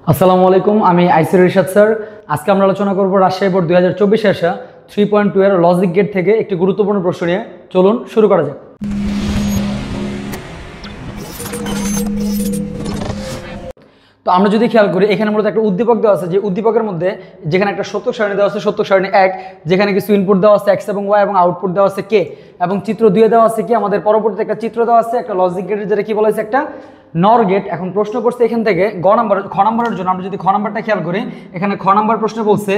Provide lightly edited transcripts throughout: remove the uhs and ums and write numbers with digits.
আসসালামু আলাইকুম, আমি আইসির রিশাদ স্যার। আজকে আমরা আলোচনা করব রাজশাহী বোর্ড 2024 আসা 3.2 এর লজিক গেট থেকে একটি গুরুত্বপূর্ণ প্রশ্ন নিয়ে। চলুন শুরু করা যাক। তো আমরা যদি খেয়াল করি, এখানে মূলত একটা উদ্দীপক দেওয়া আছে, যে উদ্দীপকের মধ্যে যেখানে একটা সত্যক সারণী দেওয়া আছে, সত্যক সারণী 1, যেখানে কিছু ইনপুট দেওয়া আছে x এবং y এবং আউটপুট দেওয়া আছে k, এবং চিত্র 2 দেওয়া আছে কি আমাদের পরবর্তীতে একটা চিত্র দেওয়া আছে একটা লজিক গেটের, যেটা কি বলা হয়েছে একটা নর গেট। এখন প্রশ্ন করছে এখান থেকে খ নাম্বারের জন্য। আমরা যদি খ নাম্বারটা খেয়াল করি, এখানে খ নাম্বার প্রশ্ন বলছে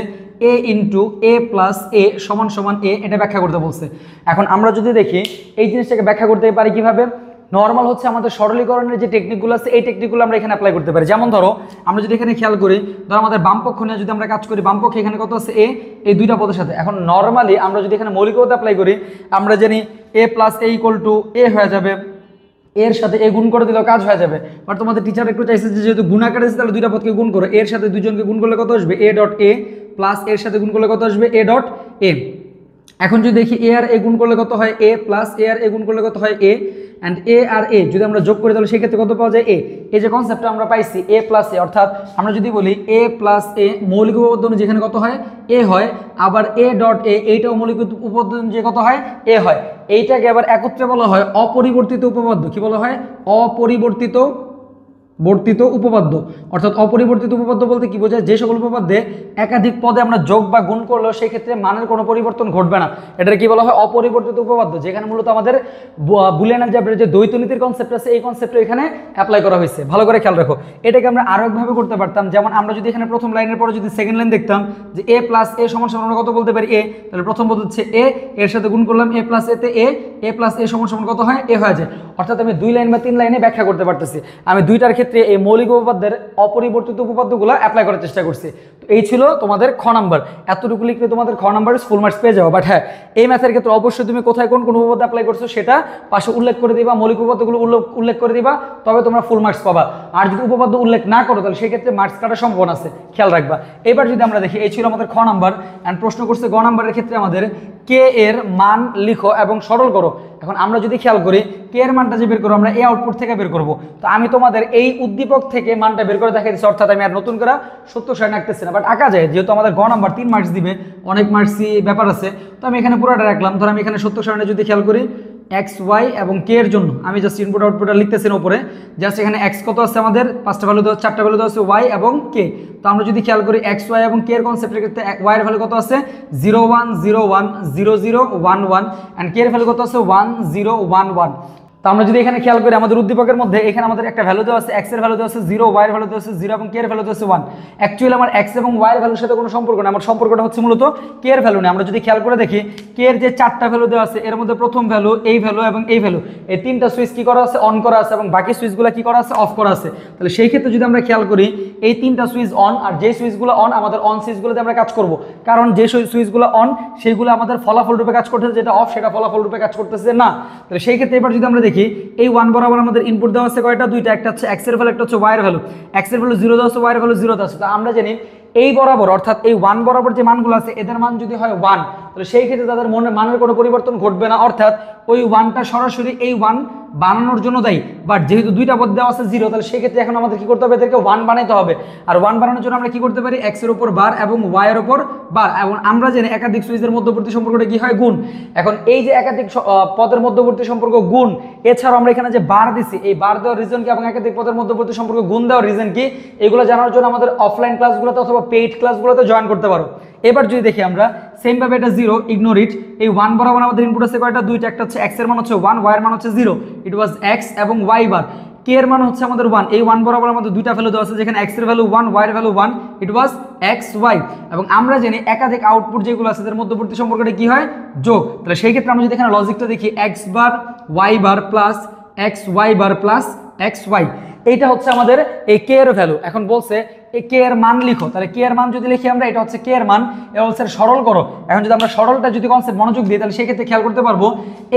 a into a plus a সমান সমান a, এটা ব্যাখ্যা করতে বলছে। এখন আমরা যদি দেখি এই জিনিসটাকে ব্যাখ্যা করতে পারি কিভাবে, নর্মাল হচ্ছে আমাদের সরলীকরণের যে টেকনিকগুলো আছে, এই টেকনিকগুলো আমরা এখানে অ্যাপ্লাই করতে পারি। যেমন ধরো আমরা যদি এখানে খেয়াল করি, ধরো আমাদের বাম পক্ষ নিয়ে যদি আমরা কাজ করি, বাম পক্ষে এখানে কত আছে a, এই দুইটা পদের সাথে। এখন নর্মালি আমরা যদি এখানে মৌলিকতা অ্যাপ্লাই করি, আমরা জানি a plus a equal to a হয়ে যাবে, এর সাথে এ গুণ করে দিলেও কাজ হয়ে যাবে। বাট তোমাদের টিচার একটু চাইছে যে যেহেতু গুণাকার আছে, তাহলে দুইটা পদকে গুণ করো, এর সাথে দুইজনকে গুণ করলে কত আসবে a ডট a প্লাস এর সাথে গুণ করলে কত আসবে a ডট a। এখন যদি দেখি a আর a গুণ করলে কত হয় a প্লাস a আর a গুণ করলে কত হয় a, অ্যান্ড a আর a যদি আমরা যোগ করি তাহলে সেক্ষেত্রে কত পাওয়া যায় a। এই যে কনসেপ্টটা আমরা পাইছি a প্লাস a, অর্থাৎ আমরা যদি বলি a প্লাস a মৌলিক উপপাদ্য যেখানে কত হয় a হয়, আবার a ডট a এইটাও মৌলিক উপপাদ্য যে কত হয় a হয়। এইটাকে আবার একত্রে বলা হয় অপরিবর্তিত উপপাদ্য। কি বলা হয়? অপরিবর্তিত উপপাদ্য। অর্থাৎ অপরিবর্তিত উপপাদ্য বলতে কি বোঝায়? যে সকল উপপাদ্যে একাধিক পদে আমরা যোগ বা গুণ করলেও সেই ক্ষেত্রে মানের কোনো পরিবর্তন ঘটবে না, এটা কি বলা হয়? অপরিবর্তিত উপপাদ্য। যেখানে মূলত আমাদের বুলিয়ান অ্যালজেব্রার যে দ্বৈত নীতির কনসেপ্ট আছে, এই কনসেপ্টটা এখানে অ্যাপ্লাই করা হয়েছে। ভালো করে খেয়াল রাখো। এটাকে আমরা আরো একভাবে করতে পারতাম। যেমন আমরা যদি এখানে প্রথম লাইনের পরে যদি সেকেন্ড লাইন দেখতাম যে a প্লাস a সমান সমান আমরা কত বলতে পারি a, তাহলে প্রথম পদ হচ্ছে a, এর সাথে গুণ করলাম a প্লাস a তে a প্লাস a সমান সমান কত হয় a হয়ে যায়। অর্থাৎ আমি 2 লাইন বা 3 লাইনে ব্যাখ্যা করতে পারতেছি। আমি দুইটার ক্ষেত্রে এই মৌলিক উপপাদ্যের অপরিবর্তিত উপপাদ্যগুলো অ্যাপ্লাই করার চেষ্টা করছি। তো এই ছিল তোমাদের খ নাম্বার। এতটুকু লিখলে তোমাদের খ নাম্বার ফুল মার্কস পেয়ে যাও। বাট হ্যাঁ, এই ম্যাথের ক্ষেত্রে অবশ্যই তুমি কোথায় কোন কোন উপপাদ্য অ্যাপ্লাই করছো সেটা পাশে উল্লেখ করে দিবা, মৌলিক উপপাদ্যগুলো উল্লেখ করে দিবা, তবে তোমরা ফুল মার্কস পাবা। আর যদি উপপাদ্য উল্লেখ না করো তাহলে সেক্ষেত্রে মার্কস কাটার সম্ভাবনা আছে, খেয়াল রাখবা। এবার যদি আমরা দেখি, এই ছিল আমাদের খ নাম্বার। অ্যান্ড প্রশ্ন করছে গ নাম্বারের ক্ষেত্রে আমাদের কে এর মান লিখো এবং সরল করো। এখন আমরা যদি খেয়াল করি, কে এর মানটা যে বের করবো আমরা এই আউটপুট থেকে বের করব। তো আমি তোমাদের এই উদ্দীপক থেকে মানটা বের করে দেখাই দিচ্ছি, অর্থাৎ আমি আর নতুন করে সত্য সারণী আঁকতেছি না, বাট আঁকা যায়। যেহেতু আমাদের গ নাম্বার 3 মার্কস দিবে, অনেক মার্কসই ব্যাপার আছে, তো আমি এখানে পুরোটা রাখলাম। ধর আমি এখানে সত্য সারণী যদি খেয়াল করি, এক্স ওয়াই এবং কে এর জন্য আমি জাস্ট ইনপুট আউটপুটটা লিখতেছি না উপরে। জাস্ট এখানে এক্স কত আছে আমাদের 5টা ভ্যালু দেওয়া, 4টা ভ্যালু দেওয়া আছে ওয়াই এবং কে। তো আমরা যদি খেয়াল করি এক্স ওয়াই এবং কে এর কনসেপ্টের ক্ষেত্রে ওয়াই এর ভ্যালু কত আছে 0 1 0 1 0 0 1 1, অ্যান্ড কে এর ভ্যালু কত আছে 1 0 1 1। তো আমরা যদি এখানে খেয়াল করি, আমাদের উদ্দীপকের মধ্যে এখানে আমাদের একটা ভ্যালু দেওয়া আছে, এক্স এর ভ্যালু দেওয়া আছে 0, ওয়াই এর ভ্যালু দেওয়া আছে 0 এবং কে এর ভ্যালু দেওয়া আছে 1। অ্যাকচুয়ালি আমার এক্স এবং ওয়াই এর ভ্যালুর সাথে কোনো সম্পর্ক না, আমার সম্পর্কটা হচ্ছে মূলত কে এর ভ্যালু নিয়ে। আমরা যদি খেয়াল করে দেখি, কে এর যে 4টা ভ্যালু দেওয়া আছে, এর মধ্যে প্রথম ভ্যালু, এই ভ্যালু এবং এই ভ্যালু, এই 3টা সুইচ কি করা আছে অন করা আছে, এবং বাকি সুইচগুলো কি করা আছে অফ করা আছে। তাহলে সেই ক্ষেত্রে যদি আমরা খেয়াল করি, এই 3টা সুইচ অন, আর যে সুইচগুলো অন আমাদের অন সুইচগুলোতে আমরা কাজ করব, কারণ যে সুইচগুলো অন সেইগুলো আমাদের ফলাফল রূপে কাজ করতেছে, যেটা অফ সেটা ফলাফল রূপে কাজ করতেছে না। তাহলে সেই ক্ষেত্রে এবার যদি আমরা দেখি, এই 1 বরাবর আমাদের ইনপুট দেওয়া আছে কয়টা? 2টা। একটা হচ্ছে এক্স এর ভ্যালু, একটা হচ্ছে ওয়াই এর ভ্যালু। এক্স এর ভ্যালু 0 দেওয়া আছে, ওয়াই এর ভ্যালু 0 দেওয়া আছে। তো আমরা জানি এই বরাবর, অর্থাৎ এই 1 বরাবর যে মানগুলো আছে, এদের মান যদি হয় 1, তাহলে সেই ক্ষেত্রে তাদের মানের কোনো পরিবর্তন ঘটবে না, অর্থাৎ ওই 1টা সরাসরি এই 1 বানানোর জন্য দায়ী। বাট যেহেতু 2টা পদ দেওয়া আছে 0, তাহলে সেই ক্ষেত্রে এখন আমাদের কি করতে হবে? এদেরকে 1 বানাইতে হবে। আর 1 বানানোর জন্য আমরা কি করতে পারি? এক্স এর উপর বার এবং ওয়াই এর উপর বার। এবং আমরা জানি একাধিক সুইচের মধ্যবর্তী সম্পর্কটা কি হয়? গুণ। এখন এই যে একাধিক পদের মধ্যবর্তী সম্পর্ক গুণ, এছাড়াও আমরা এখানে যে বার দিছি, এই বার দেওয়ার রিজন কি এবং একাধিক পদের মধ্যবর্তী সম্পর্ক গুণ দেওয়ার রিজন কি, এগুলো জানার জন্য আমাদের অফলাইন ক্লাসগুলোতে অথবা পেইড ক্লাসগুলোতে জয়েন করতে পারো। এবার যদি দেখি আমরা সেম ভাবে, এটা 0, ইগনোর ইট। এই 1 বরাবর আমাদের ইনপুট আছে কয়টা? 2টা। একটা হচ্ছে এক্স এর মান হচ্ছে 1, ওয়াই এর মান হচ্ছে 0, ইট ওয়াজ এক্স এবং ওয়াই বার। কে এর মান হচ্ছে আমাদের 1, এই 1 বরাবর আমাদের 2টা ভ্যালু দেওয়া আছে, যেখানে এক্স এর ভ্যালু 1, ওয়াই এর ভ্যালু 1, ইট ওয়াজ এক্স ওয়াই। এবং আমরা জানি একাধিক আউটপুট যেগুলো আছে এদের মধ্যবর্তী সম্পর্কটা কি হয়? যোগ। তাহলে সেই ক্ষেত্রে আমরা যদি এখানে লজিকটা দেখি, x bar y bar plus x y bar plus x Y, এইটা হচ্ছে আমাদের এই কে এর ভ্যালু। এখন বলছে এই কে এর মান লিখো। তাহলে কে এর মান যদি লিখি আমরা, এটা হচ্ছে কে এর মান, এটা বলছে সরল করো। এখন যদি আমরা সরলটা যদি কনসেপ্ট মনোযোগ দিই, তাহলে সেই ক্ষেত্রে খেয়াল করতে পারবো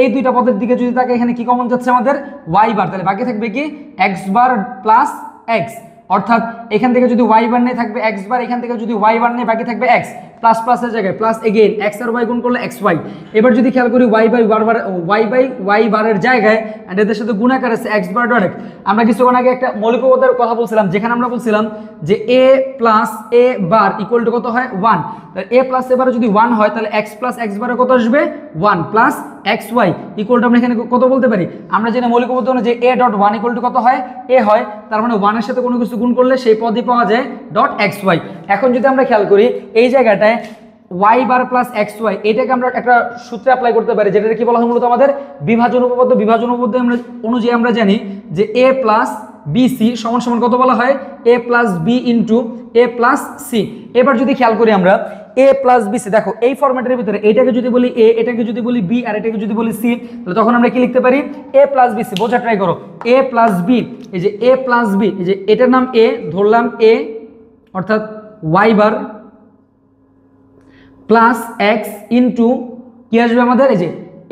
এই 2টা পদের দিকে যদি তাকে, এখানে কি কমন যাচ্ছে আমাদের? Y bar. তাহলে বাকি থাকবে কি? X bar plus x. অর্থাৎ এখান থেকে যদি ওয়াই বার নেই থাকবে এক্স বার, এখান থেকে যদি ওয়াই বার নেই বাকি থাকবে এক্স। প্লাস প্লাসের জায়গায় প্লাস এগেইন এক্স আর ওয়াই গুণ করলে এক্স ওয়াই। এবার যদি খেয়াল করি ওয়াই বাই ওয়াই বারের জায়গায় অ্যান্ড এদের সাথে গুণাকার আছে এক্স বার ডট এক্স। আমরা কিছুক্ষণ আগে একটা মৌলিক পদের কথা বলছিলাম, যেখানে আমরা বলছিলাম যে A plus A bar equal to কত হয় 1। তাহলে এ প্লাস এ বারে যদি 1 হয় তাহলে এক্স প্লাস এক্স বারে কত আসবে 1 plus x y equal to আমরা এখানে কত বলতে পারি, আমরা যেটা মৌলিক পদ যে এ ডট 1 ইকুয়াল টু কত হয় এ হয়, তার মানে 1 এর সাথে কোনো কিছু গুণ করলে সেই পদই পাওয়া যায় ডট এক্স ওয়াই। এখন যদি আমরা খেয়াল করি এই জায়গাটায় y bar plus x Y এটাকে আমরা একটা সূত্রে অ্যাপ্লাই করতে পারি, যেটা কি বলা হয় মূলত আমাদের বিভাজন উপপাদ্য। বিভাজন উপপাদ্য আমরা অনুযায়ী আমরা জানি যে এ প্লাস বিসি সমান সমান কত বলা হয় এ প্লাস বি ইন্টু এ প্লাস সি। এবার যদি খেয়াল করি আমরা এ প্লাস বিসি, দেখো এই ফরম্যাটের ভিতরে এটাকে যদি বলি এ, এটাকে যদি বলি বি আর এটাকে যদি বলি সি, তাহলে তখন আমরা কি লিখতে পারি এ প্লাস বিসি। বোঝা ট্রাই করো, এ প্লাস বি, এই যে এ প্লাস বি, এই যে এটার নাম এ ধরলাম এ অর্থাৎ y bar plus x into কি আসবে আমাদের এই যে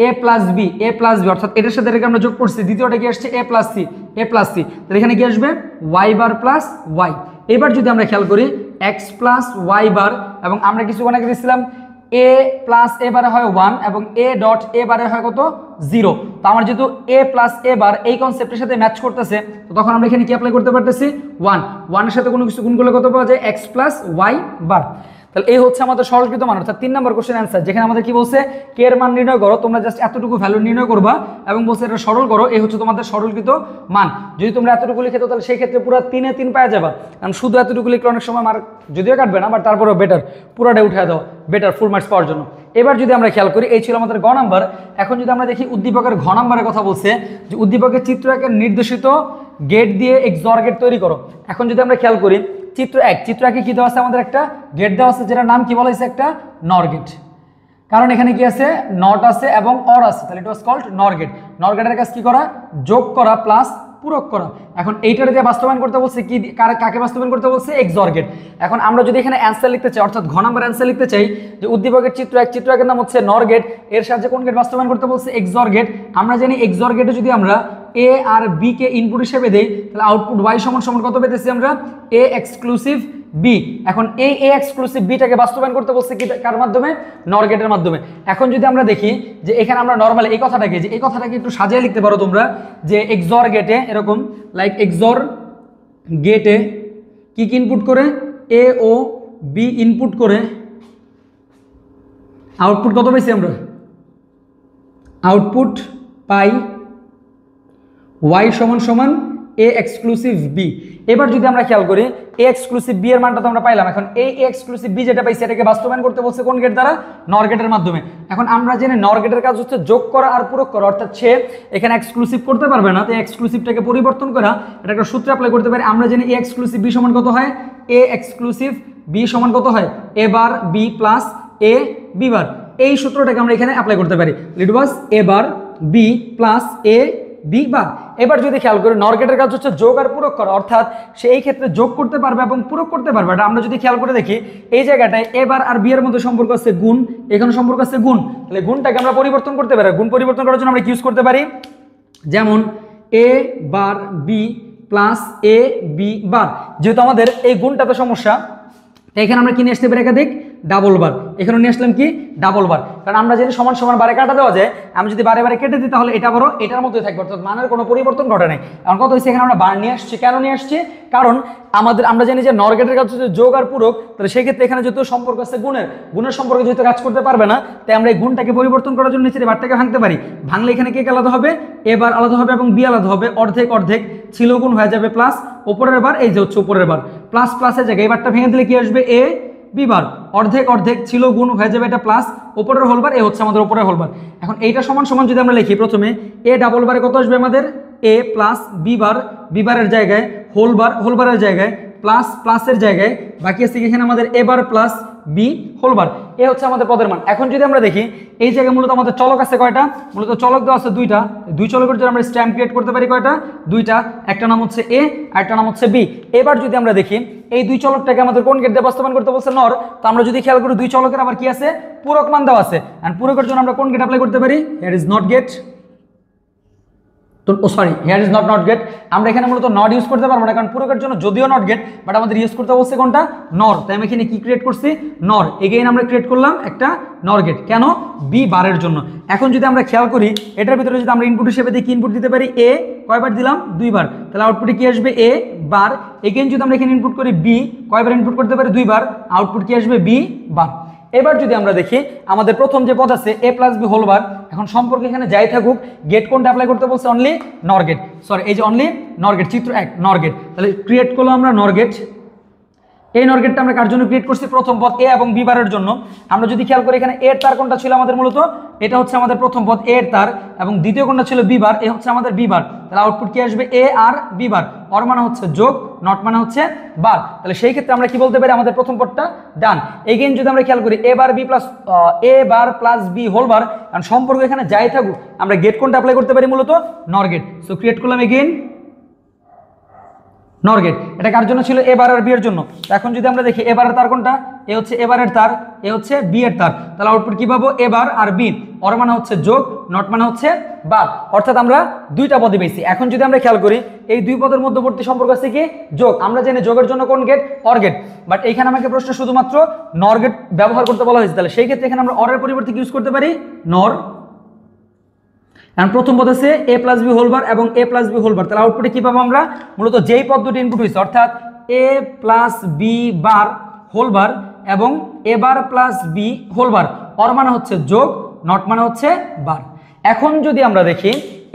A plus B, A plus B অর্থাৎ এটার সাথে এটাকে আমরা যোগ করছি, দ্বিতীয়টা কি আসছে এ প্লাস সি, এ প্লাস সি, তাহলে এখানে কি আসবে ওয়াই বার প্লাস ওয়াই। এবার যদি আমরা খেয়াল করি এক্স প্লাস ওয়াই বার, এবং আমরা কিছুক্ষণ আগে দিয়েছিলাম এ প্লাস এ বারে হয় 1 এবং এ ডট এ বারে হয় কত 0। তো আমার যেহেতু এ প্লাস এ বার এই কনসেপ্টের সাথে ম্যাচ করতেছে, তো তখন আমরা এখানে কি অ্যাপ্লাই করতে পারতেছি 1 এর সাথে কোনো কিছু গুণ করলে কত পাওয়া যায় এক্স প্লাস ওয়াই বার। তাহলে এই হচ্ছে আমাদের সরলকৃত মান, অর্থাৎ 3 নম্বর কোশ্চেন অ্যান্সার, যেখানে আমাদের কি বলছে কে এর মান নির্ণয় করো, তোমরা জাস্ট এতটুকু ভ্যালু নির্ণয় করবা এবং বলছে এটা সরল করো, এই হচ্ছে তোমাদের সরলকৃত মান। যদি তোমরা এতটুকু লিখে দাও তাহলে সেই ক্ষেত্রে পুরো 3 এ 3 পাওয়া যাবে, কারণ শুধু এতটুকু লিখলে অনেক সময় মার্ক যদিও কাটবে না, বাট তারপরেও বেটার পুরোটাই উঠে দাও, বেটার ফুল মার্কস পাওয়ার জন্য। এবার যদি আমরা খেয়াল করি এই ছিল আমাদের গ নাম্বার। এখন যদি আমরা দেখি উদ্দীপকের ঘ নাম্বারের কথা বলছে যে উদ্দীপকের চিত্র একের নির্দেশিত গেট দিয়ে XOR গেট তৈরি করো। এখন যদি আমরা খেয়াল করি চিত্র একে কি দেওয়া আছে আমাদের একটা গেট দেওয়া আছে, যেটা নাম কি বলা হয়েছে একটা নর গেট, কারণ এখানে কি আছে নট আছে এবং অর আছে, তাহলে ইট ওয়াজ কল্ড নর গেট। নর গেটের কাজ কি করা যোগ করা প্লাস পূরক করা। এখন এইটার দিয়ে বাস্তবায়ন করতে বলছে কি, কাকে বাস্তবায়ন করতে বলছে XOR গেট। এখন আমরা যদি এখানে অ্যান্সার লিখতে চাই অর্থাৎ ঘ নাম্বার অ্যান্সার লিখতে চাই যে উদ্দীপকের চিত্র একের নাম হচ্ছে নর গেট, এর সাহায্যে কোন গেট বাস্তবায়ন করতে বলছে XOR গেট। আমরা জানি XOR গেটে যদি আমরা এ আর বি কে ইনপুট হিসেবে দেই তাহলে আউটপুট ওয়াই সমান সমান কত পেতেছি আমরা এ এক্সক্লুসিভ বি। এখন এই এ এক্সক্লুসিভ বিটাকে বাস্তবায়ন করতে বলছে কি কার মাধ্যমে নর গেটের মাধ্যমে। এখন যদি আমরা দেখি যে এখানে আমরা নরমালি এই কথাটাকে একটু সাজিয়ে লিখতে পারো তোমরা যে XOR গেটে এরকম লাইক XOR গেটে কি ইনপুট করে এ ও বি ইনপুট করে আউটপুট কত পাইছি আমরা আউটপুট পাই y সমান সমান এ এক্সক্লুসিভ বি। এবার যদি আমরা খেয়াল করি এ এক্সক্লুসিভ বি এর মানটা তো আমরা পাইলাম, এখন এই এ এক্সক্লুসিভ বি যেটা পাইছি এটাকে বাস্তবায়ন করতে বলছে কোন গেট দ্বারা নর গেটের মাধ্যমে। এখন আমরা জানি নর গেটের কাজ হচ্ছে যোগ করা আর পূরক করা, অর্থাৎ সে এখানে এক্সক্লুসিভ করতে পারবে না, তো এক্সক্লুসিভটাকে পরিবর্তন করা এটা একটা সূত্র অ্যাপ্লাই করতে পারি। আমরা জানি এ এক্সক্লুসিভ বি সমান কত হয় এ এক্সক্লুসিভ বি সমান কত হয় এ বার বি প্লাস এ বি বার। এই সূত্রটাকে আমরা এখানে অ্যাপ্লাই করতে পারি, ইট ওয়াজ এ বার বি প্লাস এ বি বার। এবার যদি খেয়াল করি নর গেটের কাজ হচ্ছে যোগ আর পূরক করা, অর্থাৎ সে এই ক্ষেত্রে যোগ করতে পারবে এবং পূরক করতে পারবে। এটা আমরা যদি খেয়াল করে দেখি এই জায়গাটায় এ বার আর বি এর মধ্যে সম্পর্ক আছে গুণ, এখানে সম্পর্ক আছে গুণ, তাহলে গুণটাকে আমরা পরিবর্তন করতে পারি। গুণ পরিবর্তন করার জন্য আমরা ইউজ করতে পারি যেমন এ বার বি প্লাস এ বি বার। যেহেতু আমাদের এই গুণটাতে সমস্যা, এখানে আমরা কি নিয়ে আসতে পারি একাধিক ডাবল বার, এখানে নিয়ে আসলাম কি ডাবল বার, কারণ আমরা যদি সমান সমান বারে কাটা দেওয়া যায় আমি যদি বারে বারে কেটে দিই তাহলে এটা বড় এটার মতোই থাকবে, অর্থাৎ মানের কোনো পরিবর্তন ঘটে নাই। এখন কত হয়েছে এখানে আমরা বার নিয়ে আসছি, কেন নিয়ে আসছি কারণ আমরা জানি যে নর গেটের কাজ হচ্ছে যোগ আর পূরক, তাহলে সেই ক্ষেত্রে এখানে যেহেতু সম্পর্ক আছে গুণের সম্পর্কে যেহেতু কাজ করতে পারবে না, তাই আমরা এই গুণটাকে পরিবর্তন করার জন্য নিচের বারটাকে ভাঙতে পারি। ভাঙলে এখানে কে আলাদা হবে এ বার আলাদা হবে এবং বি আলাদা হবে, অর্ধেক অর্ধেক ছিল গুণ হয়ে যাবে প্লাস উপরের বার, এই যে হচ্ছে উপরের বার প্লাস প্লাসের জায়গায় এবারটা ভেঙে দিলে কি আসবে এ বি বার, অর্ধেক অর্ধেক ছিল গুণ হয়ে যাবে এটা প্লাস উপরের হোল বার, এ হচ্ছে আমাদের উপরের হোল বার। এখন এইটা সমান সমান যদি আমরা লিখি প্রথমে এ ডাবল বারে কত আসবে আমাদের এ প্লাস বি বার, বি বারের জায়গায় হোল বারের জায়গায় প্লাস প্লাসের জায়গায় বাকি আছে এখানে আমাদের এ বার প্লাস বি হোল বার, এ হচ্ছে আমাদের পদের মান। এখন যদি আমরা দেখি এই জায়গায় মূলত আমাদের চলক আছে কয়টা, মূলত চলক দেওয়া আছে দুইটা, দুই চলকের জন্য আমরা স্ট্যাম্প ক্রিয়েট করতে পারি কয়টা দুইটা, একটা নাম হচ্ছে এ আর একটা নাম হচ্ছে বি। এবার যদি আমরা দেখি এই দুই চলকটাকে আমাদের কোন গেট দিয়ে বাস্তবায়ন করতে বলছে নর, তো আমরা যদি খেয়াল করি দুই চলকের আবার কি আছে পূরক মান দেওয়া আছে, আর পূরকের জন্য আমরা কোন গেট অ্যাপ্লাই করতে পারি ইট ইজ নট গেট। তো sorry, here is not gate. আমরা এখানে মূলত নট ইউজ করতে পারবো না, কারণ পুরকের জন্য যদিও নট গেট, বাট আমাদের ইউজ করতে বলছে কোনটা, নর। তাই আমি এখানে কি ক্রিয়েট করছি, নর। এগেইন আমরা ক্রিয়েট করলাম একটা নর গেট, কেন, বি বারের জন্য। এখন যদি আমরা খেয়াল করি এটার ভিতরে যদি আমরা ইনপুট হিসেবে দেখি, ইনপুট দিতে পারি এ, কয়বার দিলাম, 2 বার, তাহলে আউটপুটে কি আসবে, এ বার। এগেইন যদি আমরা এখানে ইনপুট করি বি, কয়বার ইনপুট করতে পারি, 2 বার, আউটপুট কি আসবে, বি বার। এবার যদি আমরা দেখি আমাদের প্রথম যে পদ আছে a plus B whole bar, এখন সম্পর্ক এখানে যাই থাকুক, গেট কোনটা অ্যাপ্লাই করতে বলছে, অনলি নর গেট, সরি এই যে অনলি নর গেট, চিত্র 1 নর গেট। তাহলে ক্রিয়েট করলাম আমরা নর গেট। এই নর গেটটা আমরা কার জন্য ক্রিয়েট করছি, প্রথম পদ এ এবং বি বারের জন্য। আমরা যদি খেয়াল করি এখানে এর তার কোনটা ছিল আমাদের, মূলত এটা হচ্ছে আমাদের প্রথম পদ এর তার, এবং দ্বিতীয় কোনটা ছিল বি বার, এ হচ্ছে আমাদের বি বার। তাহলে আউটপুট কি আসবে, এ আর বি বার। অর মানে হচ্ছে যোগ, নট মানে হচ্ছে বার। তাহলে সেই ক্ষেত্রে আমরা কি বলতে পারি, আমাদের প্রথম পদটা ডান। এগেইন যদি আমরা খেয়াল করি এ বার B plus A bar plus B whole বার, কারণ সম্পর্ক এখানে যাই থাকুক আমরা গেট কোনটা অ্যাপ্লাই করতে পারি, মূলত নর গেট। সো ক্রিয়েট করলাম এগেইন নর গেট। এটা কার জন্য ছিল, এ বার আর বি এর জন্য। এখন যদি আমরা দেখি এ বারের তার কোনটা, এ হচ্ছে এ বারের তার, এ হচ্ছে বি এর তার। তাহলে আউটপুট কি পাবো, এ বার আর বি। অর মানে হচ্ছে যোগ, নট মানে হচ্ছে বার, অর্থাৎ আমরা দুইটা পদে পেয়েছি। এখন যদি আমরা খেয়াল করি এই দুই পদের মধ্যবর্তী সম্পর্ক আছে কি, যোগ। আমরা জানি যোগের জন্য কোন গেট, অর গেট, বাট এইখানে আমাকে প্রশ্ন শুধুমাত্র নর গেট ব্যবহার করতে বলা হয়েছে। তাহলে সেই ক্ষেত্রে এখানে আমরা অরের পরিবর্তে ইউজ করতে পারি নর। এখন প্রথম পদ আছে এ প্লাস বি হোল বার এবং এ প্লাস বি হোল বার। তাহলে আউটপুটে কি পাবো আমরা, মূলত যেই পদ দুটি ইনপুট হয়েছে, অর্থাৎ A plus B bar whole bar এবং A bar plus B whole bar. Or মানে হচ্ছে যোগ, নট মানে হচ্ছে বার। এখন যদি আমরা দেখি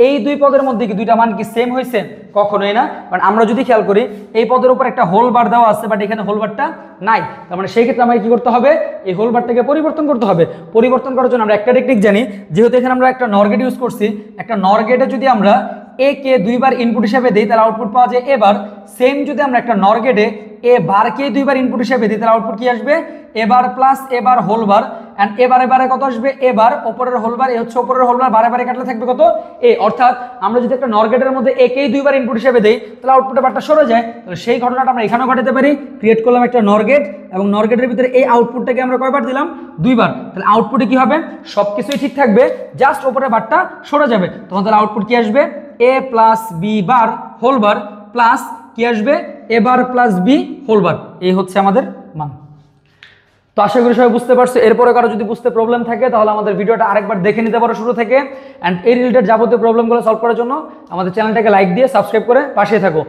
এই দুই পদের মধ্যে কি দুইটা মান কি সেম হয়েছে, কখনোই না। কারণ আমরা যদি খেয়াল করি এই পদের উপর একটা হোল বার দেওয়া আছে, বাট এখানে হোল বারটা নাই। তার মানে সেই ক্ষেত্রে আমাকে কি করতে হবে, এই হোল বারটাকে পরিবর্তন করতে হবে। পরিবর্তন করার জন্য আমরা একটা টেকনিক জানি, যেহেতু এখানে আমরা একটা নর গেট ইউজ করছি, একটা নর গেটে যদি আমরা এ কে 2 বার ইনপুট হিসেবে দিই তাহলে আউটপুট পাওয়া যায় এবার। সেম যদি আমরা একটা নর গেটে এ বারকে 2 বার ইনপুট হিসেবে দিই তাহলে আউটপুট কি আসবে, A bar plus A bar whole bar. And এবারে বারে কত আসবে, এবার উপরের হোল বার, এ হচ্ছে উপরের হোল বার, বারে বারে কাটলে থাকবে কত, এ। অর্থাৎ আমরা যদি একটা নর গেটের মধ্যে একেই 2 বার ইনপুট হিসেবে দেই তাহলে আউটপুটে বারটা সরে যায়। তাহলে সেই ঘটনাটা আমরা এখানেও ঘটাতে পারি। ক্রিয়েট করলাম একটা নর গেট এবং নর গেটের ভিতরে এই আউটপুটটাকে আমরা কয়বার দিলাম, 2 বার। তাহলে আউটপুটে কি হবে, সবকিছুই ঠিক থাকবে, জাস্ট উপরের বারটা সরে যাবে। তখন তাহলে আউটপুট কি আসবে, A plus B bar whole bar plus কি আসবে, A bar plus B whole bar. এই হচ্ছে আমাদের মান। তো আশা করি সবাই বুঝতে পারছো। এরপরে কারো যদি বুঝতে প্রবলেম থাকে তাহলে আমাদের ভিডিওটা আরেকবার দেখে নিতে পারো শুরু থেকে। অ্যান্ড এই রিলেটেড যাবতীয় প্রবলেমগুলো সলভ করার জন্য আমাদের চ্যানেলটাকে লাইক দিয়ে সাবস্ক্রাইব করে পাশে থাকো।